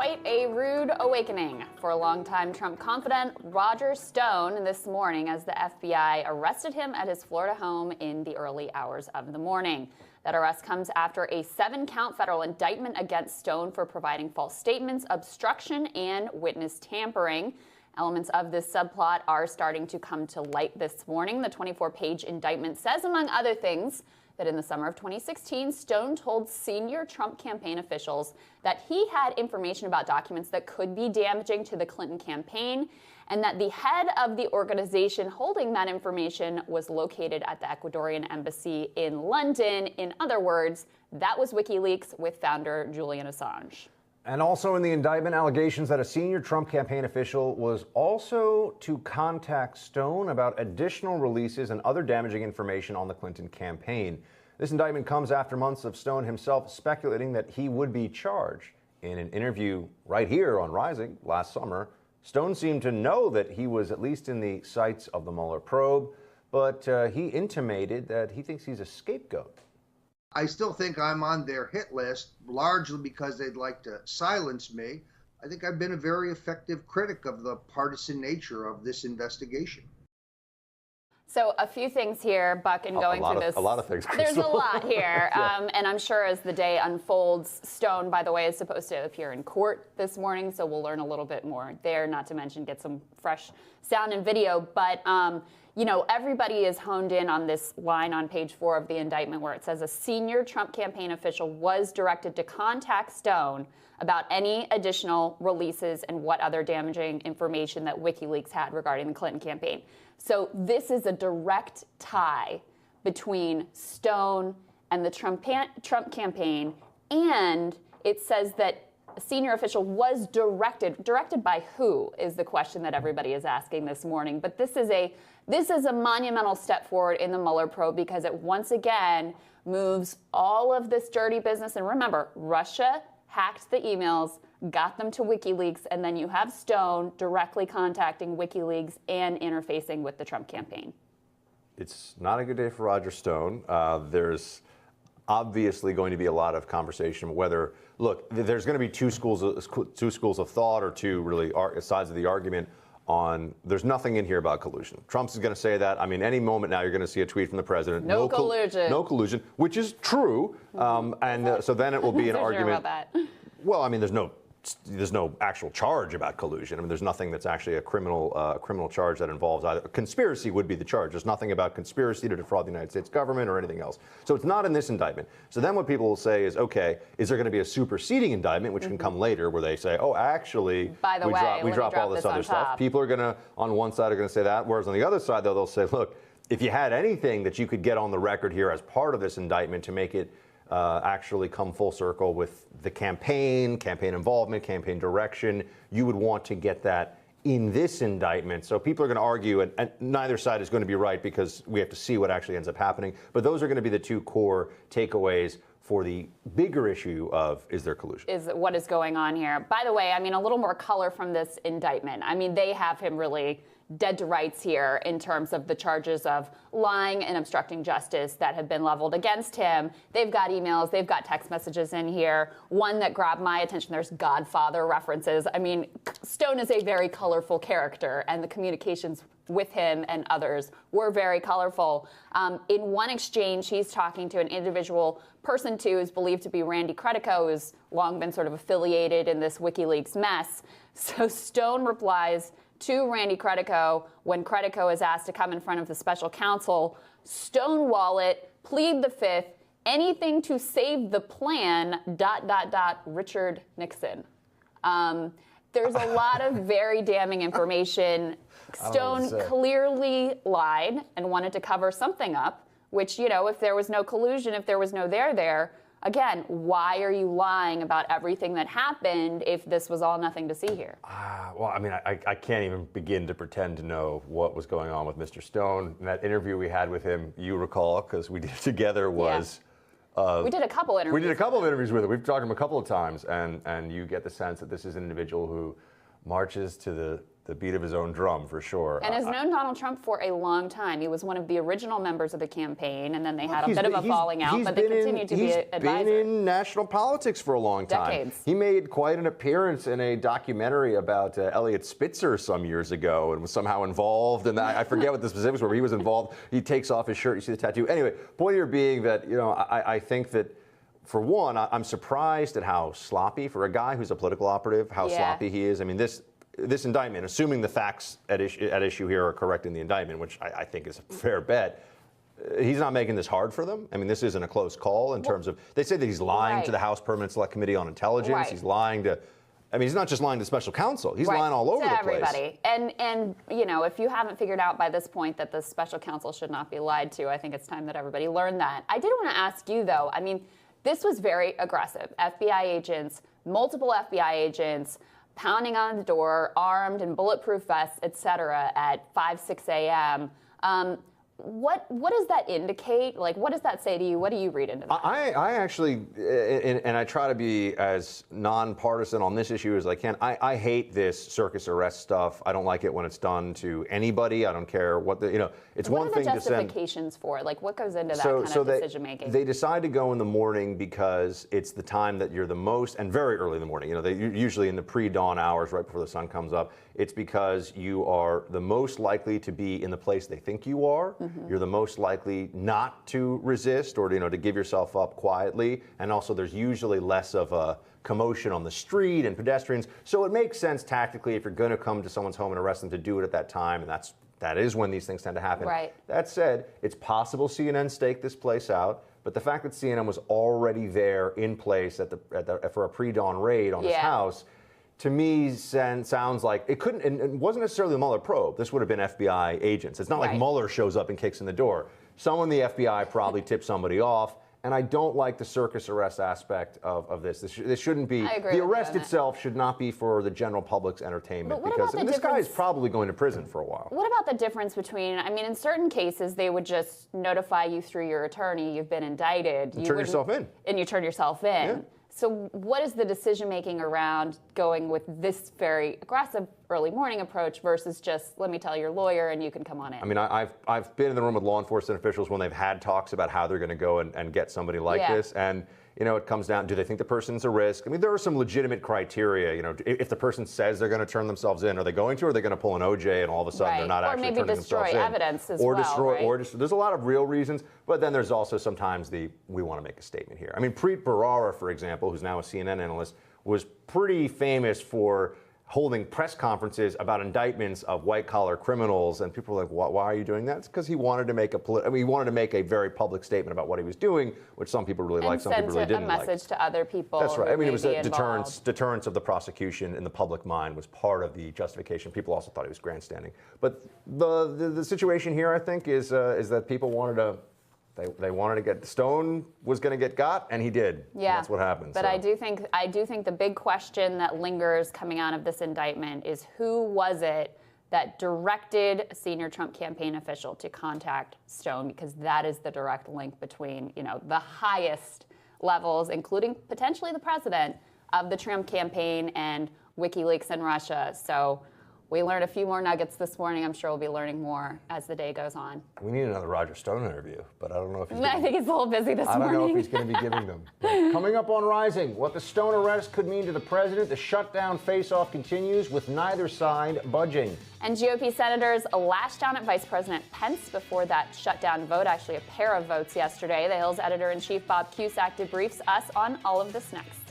Quite a rude awakening for a longtime Trump confidant Roger Stone this morning as the FBI arrested him at his Florida home in the early hours of the morning. That arrest comes after a 7-count federal indictment against Stone for providing false statements, obstruction, and witness tampering. Elements of this subplot are starting to come to light this morning. The 24-page indictment says, among other things, that in the summer of 2016, Stone told senior Trump campaign officials that he had information about documents that could be damaging to the Clinton campaign, and that the head of the organization holding that information was located at the Ecuadorian embassy in London. In other words, that was WikiLeaks with founder Julian Assange. And also in the indictment, allegations that a senior Trump campaign official was also to contact Stone about additional releases and other damaging information on the Clinton campaign. This indictment comes after months of Stone himself speculating that he would be charged. In an interview right here on Rising last summer, Stone seemed to know that he was at least in the sights of the Mueller probe, but he intimated that he thinks he's a scapegoat. I still think I'm on their hit list, largely because they'd like to silence me. I think I've been a very effective critic of the partisan nature of this investigation. So a few things here, Buck, in going through this. A lot of things. There's a lot here. Yeah. And I'm sure as the day unfolds, Stone, by the way, is supposed to appear in court this morning, so we'll learn a little bit more there, not to mention get some fresh sound and video. But you know, everybody is honed in on this line on page 4 of the indictment where it says a senior Trump campaign official was directed to contact Stone about any additional releases and what other damaging information that WikiLeaks had regarding the Clinton campaign. So this is a direct tie between Stone and the Trump campaign, and it says that a senior official was directed by who is the question that everybody is asking this morning. But this is a monumental step forward in the Mueller probe because it once again moves all of this dirty business. And remember, Russia hacked the emails, got them to WikiLeaks, and then you have Stone directly contacting WikiLeaks and interfacing with the Trump campaign. It's not a good day for Roger Stone. There's obviously going to be a lot of conversation whether, look, there's going to be two schools of thought or two really sides of the argument on there's nothing in here about collusion. Trump's is going to say that. I mean, any moment now you're going to see a tweet from the president. No collusion. No collusion, which is true. So then it will be an argument. About that. Well, I mean, there's no actual charge about collusion. I mean, there's nothing that's actually a criminal charge that involves either. Conspiracy would be the charge. There's nothing about conspiracy to defraud the United States government or anything else. So it's not in this indictment. So then what people will say is, okay, is there going to be a superseding indictment, which can come later, where they say, oh, actually, by the way, we drop all this other stuff. People are going to, on one side, are going to say that, whereas on the other side, though, they'll say, look, if you had anything that you could get on the record here as part of this indictment to make it actually come full circle with the campaign involvement, campaign direction, you would want to get that in this indictment. So people are going to argue, and neither side is going to be right because we have to see what actually ends up happening. But those are going to be the two core takeaways for the bigger issue of, is there collusion? Is what is going on here. By the way, I mean, a little more color from this indictment. I mean, they have him really dead to rights here in terms of the charges of lying and obstructing justice that have been leveled against him. They've got emails, they've got text messages in here. One that grabbed my attention, there's Godfather references. I mean, Stone is a very colorful character, and the communications with him and others were very colorful. In one exchange, he's talking to an individual person who is believed to be Randy Credico, who's long been sort of affiliated in this WikiLeaks mess. So Stone replies to Randy Credico when Credico is asked to come in front of the special counsel, stonewall it, plead the fifth, anything to save the plan, ... Richard Nixon. There's a lot of very damning information. Stone clearly lied and wanted to cover something up, which, you know, if there was no collusion, if there was no there, again, why are you lying about everything that happened if this was all nothing to see here? Well, I mean, I can't even begin to pretend to know what was going on with Mr. Stone. And that interview we had with him, you recall, because we did it together, was... we did a couple interviews. We did a couple of interviews with him. We've talked to him a couple of times, and you get the sense that this is an individual who marches to the the beat of his own drum, for sure. And has known Donald Trump for a long time. He was one of the original members of the campaign, and then they had a bit of a falling out, but they continued to be an advisor. He's been in national politics for a long time. Decades. He made quite an appearance in a documentary about Elliot Spitzer some years ago, and was somehow involved, and I forget what the specifics were, but he was involved. He takes off his shirt, you see the tattoo. Anyway, point here being that, I think that, for one, I'm surprised at how sloppy, for a guy who's a political operative, how sloppy he is. I mean, this indictment, assuming the facts at issue here are correct in the indictment, which I think is a fair bet, he's not making this hard for them. I mean, this isn't a close call in terms of, they say that he's lying to the House Permanent Select Committee on Intelligence. He's lying to, he's not just lying to special counsel. He's lying all over the place. Everybody. And if you haven't figured out by this point that the special counsel should not be lied to, I think it's time that everybody learned that. I did want to ask you, though, this was very aggressive. FBI agents, multiple FBI agents, pounding on the door, armed in bulletproof vests, et cetera, at 5, 6 a.m. What does that indicate? Like, what does that say to you? What do you read into that? I actually, and I try to be as nonpartisan on this issue as I can. I hate this circus arrest stuff. I don't like it when it's done to anybody. I don't care what it's what one are thing the to send. justifications for? Like, what goes into that kind of decision making? They decide to go in the morning because it's the time that you're the most, and very early in the morning. They usually in the pre-dawn hours, right before the sun comes up. It's because you are the most likely to be in the place they think you are. Mm-hmm. You're the most likely not to resist or to give yourself up quietly. And also there's usually less of a commotion on the street and pedestrians. So it makes sense tactically if you're going to come to someone's home and arrest them to do it at that time. And that is when these things tend to happen. Right. That said, it's possible CNN staked this place out. But the fact that CNN was already there in place for a pre-dawn raid on his house, to me, sounds like it couldn't, and it wasn't necessarily the Mueller probe. This would have been FBI agents. It's not like Mueller shows up and kicks in the door. Someone in the FBI probably tipped somebody off, and I don't like the circus arrest aspect of this. This shouldn't be, the arrest itself should not be for the general public's entertainment, because this guy is probably going to prison for a while. What about the difference between, in certain cases, they would just notify you through your attorney, you've been indicted. You turn yourself in. And you turn yourself in. Yeah. So what is the decision-making around going with this very aggressive early morning approach versus just, let me tell your lawyer and you can come on in? I've been in the room with law enforcement officials when they've had talks about how they're going to go and get somebody like this. And, it comes down, do they think the person's a risk? There are some legitimate criteria. If the person says they're going to turn themselves in, are they going to, or are they going to pull an OJ and all of a sudden they're not actually turning themselves in? Or maybe destroy evidence as well, there's a lot of real reasons, but then there's also sometimes we want to make a statement here. Preet Bharara, for example, who's now a CNN analyst, was pretty famous for holding press conferences about indictments of white-collar criminals, and people were like, why are you doing that? It's because he wanted to make he wanted to make a very public statement about what he was doing, which some people really liked, some people really didn't like. And send a message to other people. That's right. It was a deterrence of the prosecution in the public mind was part of the justification. People also thought he was grandstanding. But the situation here, I think, is that people wanted to. They wanted to get Stone was going to get got, and he did. Yeah, that's what happened. But I do think the big question that lingers coming out of this indictment is who was it that directed a senior Trump campaign official to contact Stone, because that is the direct link between the highest levels, including potentially the president of the Trump campaign and WikiLeaks and Russia. So. We learned a few more nuggets this morning. I'm sure we'll be learning more as the day goes on. We need another Roger Stone interview, but I don't know if he's I think he's a little busy this morning. I don't know if he's going to be giving them. Coming up on Rising, what the Stone arrest could mean to the president. The shutdown face-off continues with neither side budging. And GOP senators lashed down at Vice President Pence before that shutdown vote, actually a pair of votes yesterday. The Hill's editor-in-chief Bob Cusack debriefs us on all of this next.